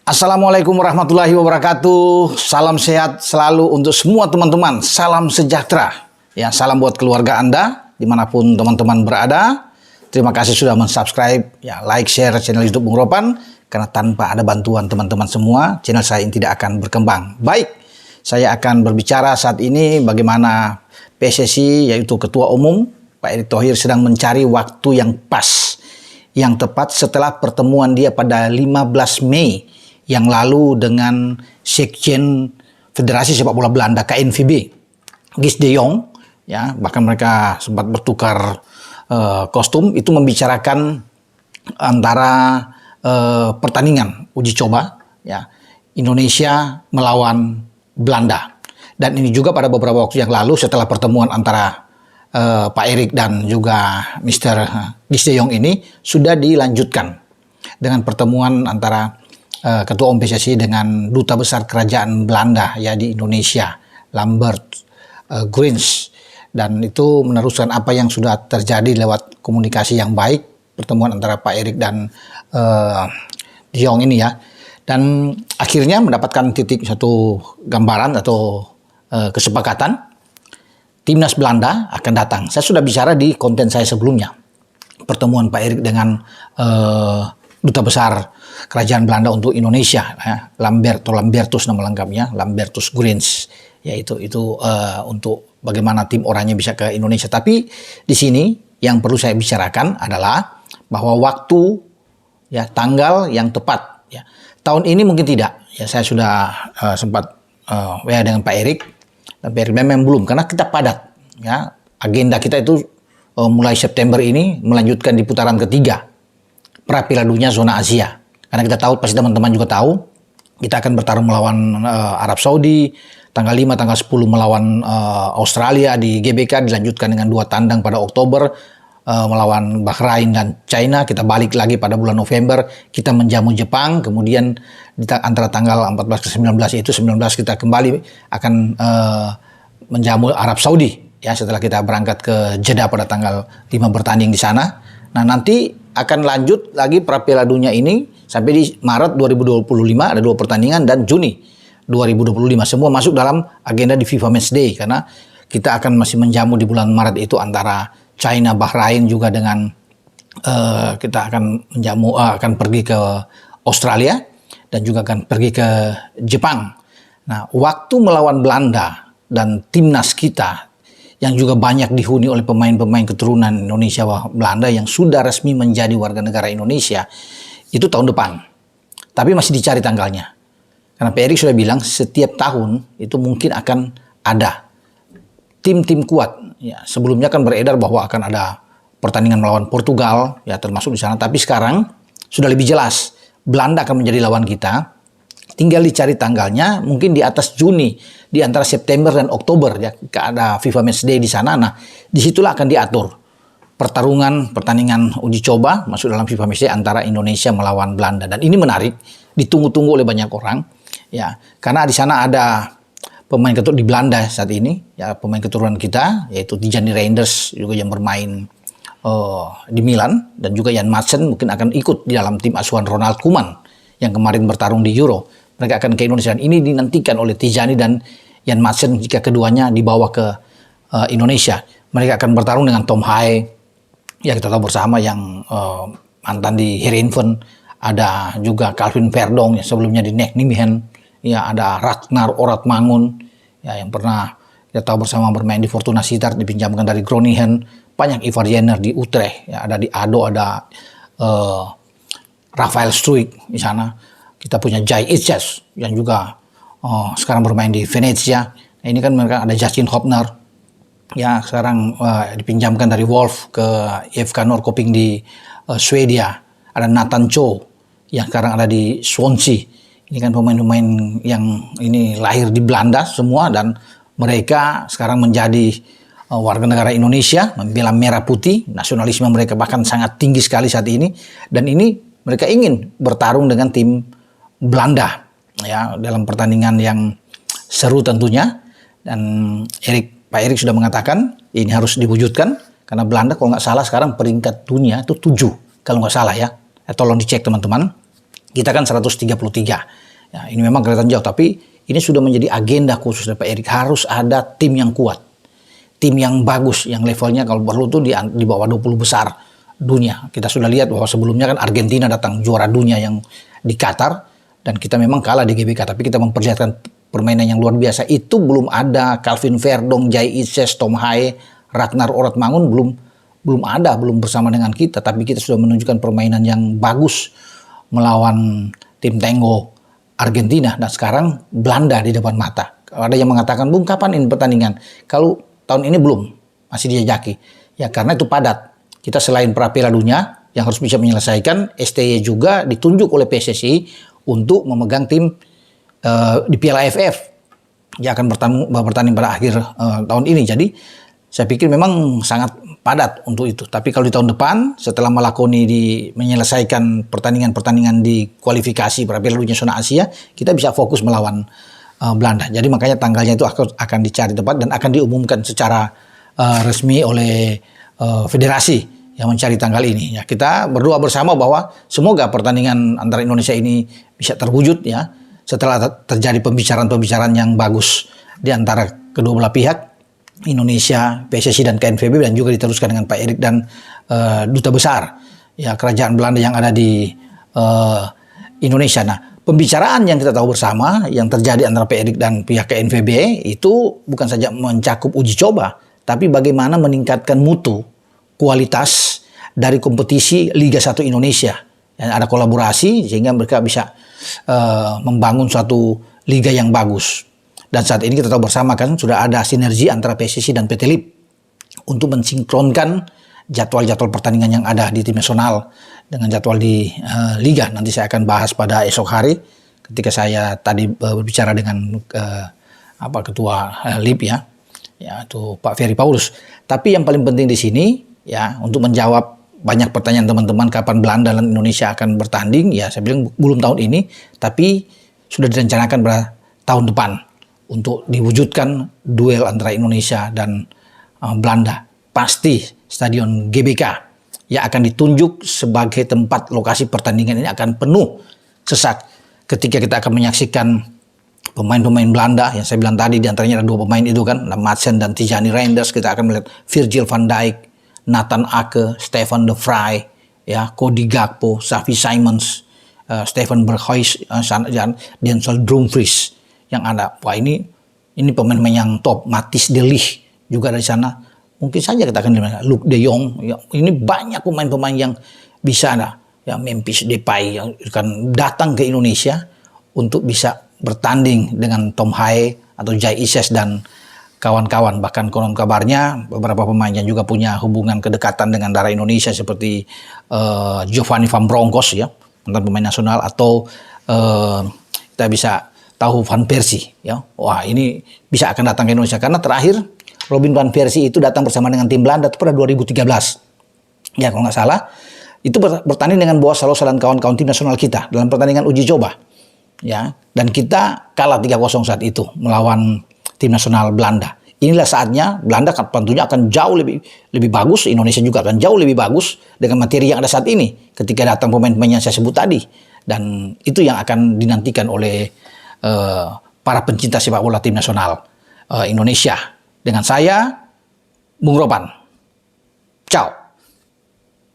Assalamualaikum warahmatullahi wabarakatuh. Salam sehat selalu untuk semua teman-teman. Salam sejahtera. Ya, salam buat keluarga Anda dimanapun teman-teman berada. Terima kasih sudah mensubscribe, ya, like, share channel YouTube Bung Ropan. Karena tanpa ada bantuan teman-teman semua, channel saya ini tidak akan berkembang. Baik, saya akan berbicara saat ini bagaimana PSSI, yaitu Ketua Umum Pak Erick Thohir, sedang mencari waktu yang pas, yang tepat setelah pertemuan dia pada 15 Mei yang lalu dengan Sekjen Federasi Sepak Bola Belanda KNVB, Guus de Jong, ya, bahkan mereka sempat bertukar kostum. Itu membicarakan antara pertandingan uji coba, ya, Indonesia melawan Belanda. Dan ini juga pada beberapa waktu yang lalu setelah pertemuan antara Pak Erick dan juga Mr. Guus de Jong ini sudah dilanjutkan dengan pertemuan antara Ketua Umum PSSI dengan Duta Besar Kerajaan Belanda, ya, di Indonesia, Lambert Grins, dan itu meneruskan apa yang sudah terjadi lewat komunikasi yang baik, pertemuan antara Pak Erick dan de Jong ini, ya, dan akhirnya mendapatkan titik satu gambaran atau kesepakatan timnas Belanda akan datang. Saya sudah bicara di konten saya sebelumnya, pertemuan Pak Erick dengan Duta Besar Kerajaan Belanda untuk Indonesia, ya, Lambertus nama lengkapnya, Lambertus Grins, yaitu untuk bagaimana tim orangnya bisa ke Indonesia. Tapi di sini yang perlu saya bicarakan adalah bahwa waktu, ya, tanggal yang tepat, ya. Tahun ini mungkin tidak, ya, saya sudah sempat WA dengan Pak Erick, dan Pak Erick memang belum, karena kita padat, ya, agenda kita itu mulai September ini melanjutkan di putaran ketiga pra Piala Dunia zona Asia. Karena kita tahu, pasti teman-teman juga tahu, kita akan bertarung melawan Arab Saudi, tanggal 5, tanggal 10 melawan Australia di GBK, dilanjutkan dengan 2 tandang pada Oktober, melawan Bahrain dan China. Kita balik lagi pada bulan November, kita menjamu Jepang, kemudian antara tanggal 14 ke 19 itu 19 kita kembali akan menjamu Arab Saudi, ya, setelah kita berangkat ke Jeddah pada tanggal 5 bertanding di sana. Nah, nanti akan lanjut lagi pra Piala Dunia ini sampai di Maret 2025 ada 2 pertandingan, dan Juni 2025 semua masuk dalam agenda di FIFA Matchday, karena kita akan masih menjamu di bulan Maret itu antara China, Bahrain, juga dengan kita akan menjamu akan pergi ke Australia dan juga akan pergi ke Jepang. Nah, waktu melawan Belanda dan timnas kita yang juga banyak dihuni oleh pemain-pemain keturunan Indonesia Belanda yang sudah resmi menjadi warga negara Indonesia, itu tahun depan. Tapi masih dicari tanggalnya. Karena Pak Erick sudah bilang setiap tahun itu mungkin akan ada tim-tim kuat. Ya, sebelumnya kan beredar bahwa akan ada pertandingan melawan Portugal, ya, termasuk di sana. Tapi sekarang sudah lebih jelas, Belanda akan menjadi lawan kita. Tinggal dicari tanggalnya, mungkin di atas Juni, di antara September dan Oktober, ya, ada FIFA Matchday di sana. Nah, disitulah akan diatur pertandingan uji coba masuk dalam FIFA Matchday antara Indonesia melawan Belanda. Dan ini menarik, ditunggu-tunggu oleh banyak orang, ya, karena di sana ada pemain keturunan di Belanda saat ini, ya, pemain keturunan kita, yaitu Tijani Reinders juga yang bermain di Milan, dan juga Jan Madsen mungkin akan ikut di dalam tim asuhan Ronald Koeman yang kemarin bertarung di Euro. Mereka akan ke Indonesia. Ini dinantikan oleh Tijani dan Jan Madsen jika keduanya dibawa ke Indonesia. Mereka akan bertarung dengan Tom Haye, yang kita tahu bersama, yang mantan di Heerenveen. Ada juga Calvin Verdong, yang sebelumnya di NEC Nijmegen. Ya, ada Ragnar Oratmangun, ya, yang pernah kita tahu bersama bermain di Fortuna Sittard, dipinjamkan dari Groningen. Banyak Ivar Jenner di Utrecht, ya, ada di ADO, ada Rafael Struijk di sana. Kita punya Jai Itjes yang juga sekarang bermain di Venezia. Nah, ini kan mereka ada Justin Hopner, ya, sekarang dipinjamkan dari Wolf ke IFK Norrköping di Swedia. Ada Nathan Cho yang sekarang ada di Swansea. Ini kan pemain-pemain yang ini lahir di Belanda semua, dan mereka sekarang menjadi warga negara Indonesia, membela merah putih. Nasionalisme mereka bahkan sangat tinggi sekali saat ini, dan ini mereka ingin bertarung dengan tim Belanda, ya, dalam pertandingan yang seru tentunya. Dan Pak Erick sudah mengatakan ini harus diwujudkan, karena Belanda kalau nggak salah sekarang peringkat dunia itu 7 kalau nggak salah, ya. Tolong dicek teman-teman. Kita kan 133. Ya, ini memang kelihatan jauh, tapi ini sudah menjadi agenda khusus dari Pak Erik. Harus ada tim yang kuat, tim yang bagus, yang levelnya kalau perlu tuh di bawah 20 besar dunia. Kita sudah lihat bahwa sebelumnya kan Argentina datang juara dunia yang di Qatar, dan kita memang kalah di GBK, tapi kita memperlihatkan permainan yang luar biasa. Itu belum ada Calvin Verdong, Jai Ises, Tom Hae, Ragnar Oratmangun belum bersama dengan kita, tapi kita sudah menunjukkan permainan yang bagus melawan tim Tenggo Argentina, dan sekarang Belanda di depan mata. Ada yang mengatakan, Bung, kapan ini pertandingan? Kalau tahun ini belum, masih dijajaki. Ya karena itu padat. Kita selain Piala Dunia yang harus bisa menyelesaikan, STY juga ditunjuk oleh PSSI untuk memegang tim di Piala AFF yang akan bertanding pada akhir tahun ini. Jadi saya pikir memang sangat padat untuk itu. Tapi kalau di tahun depan, setelah menyelesaikan pertandingan-pertandingan di kualifikasi Piala Dunia Zona Asia, kita bisa fokus melawan Belanda. Jadi makanya tanggalnya itu akan dicari tepat dan akan diumumkan secara resmi oleh federasi yang mencari tanggal ini. Ya, kita berdoa bersama bahwa semoga pertandingan antara Indonesia ini bisa terwujud ya, setelah terjadi pembicaraan-pembicaraan yang bagus di antara kedua belah pihak, Indonesia, PSSI dan KNVB, dan juga diteruskan dengan Pak Erik dan duta besar ya kerajaan Belanda yang ada di Indonesia. Nah, pembicaraan yang kita tahu bersama yang terjadi antara Pak Erik dan pihak KNVB itu bukan saja mencakup uji coba, tapi bagaimana meningkatkan mutu kualitas dari kompetisi Liga 1 Indonesia. Dan ada kolaborasi sehingga mereka bisa membangun suatu liga yang bagus. Dan saat ini kita tahu bersama kan sudah ada sinergi antara PSSI dan PT LIP untuk mensinkronkan jadwal-jadwal pertandingan yang ada di tim nasional dengan jadwal di liga. Nanti saya akan bahas pada esok hari ketika saya tadi berbicara dengan ketua LIP ya itu Pak Ferry Paulus. Tapi yang paling penting di sini ya untuk menjawab banyak pertanyaan teman-teman kapan Belanda dan Indonesia akan bertanding, ya saya bilang belum tahun ini, tapi sudah direncanakan pada tahun depan untuk diwujudkan duel antara Indonesia dan Belanda. Pasti Stadion GBK yang akan ditunjuk sebagai tempat lokasi pertandingan ini akan penuh sesak ketika kita akan menyaksikan pemain-pemain Belanda yang saya bilang tadi, diantaranya ada 2 pemain itu kan, Madsen dan Tijani Reinders. Kita akan melihat Virgil van Dijk, Nathan Ake, Stefan de Vrij, ya, Cody Gakpo, Xavi Simons, Steven Berghuis, Denzel Dumfries yang ada. Wah, ini pemain-pemain yang top. Matthijs de Ligt juga dari sana. Mungkin saja kita akan lihat Luuk de Jong. Ya, ini banyak pemain-pemain yang bisa ada. Ya, Memphis Depay yang akan datang ke Indonesia untuk bisa bertanding dengan Tom Hae atau Jai Ises dan kawan-kawan. Bahkan konon kabarnya beberapa pemain yang juga punya hubungan kedekatan dengan darah Indonesia seperti Giovanni Van Bronckhorst ya, mantan pemain nasional, atau kita bisa tahu Van Persie ya. Wah, ini bisa akan datang ke Indonesia karena terakhir Robin Van Persie itu datang bersama dengan tim Belanda itu pada 2013. Ya, kalau nggak salah itu bertanding dengan Boas Salosa dan kawan-kawan tim nasional kita dalam pertandingan uji coba. Ya, dan kita kalah 3-0 saat itu melawan tim nasional Belanda. Inilah saatnya Belanda tentunya akan jauh lebih bagus, Indonesia juga akan jauh lebih bagus dengan materi yang ada saat ini ketika datang pemain-pemain yang saya sebut tadi. Dan itu yang akan dinantikan oleh para pencinta sepak bola tim nasional Indonesia. Dengan saya, Bung Ropan. Ciao.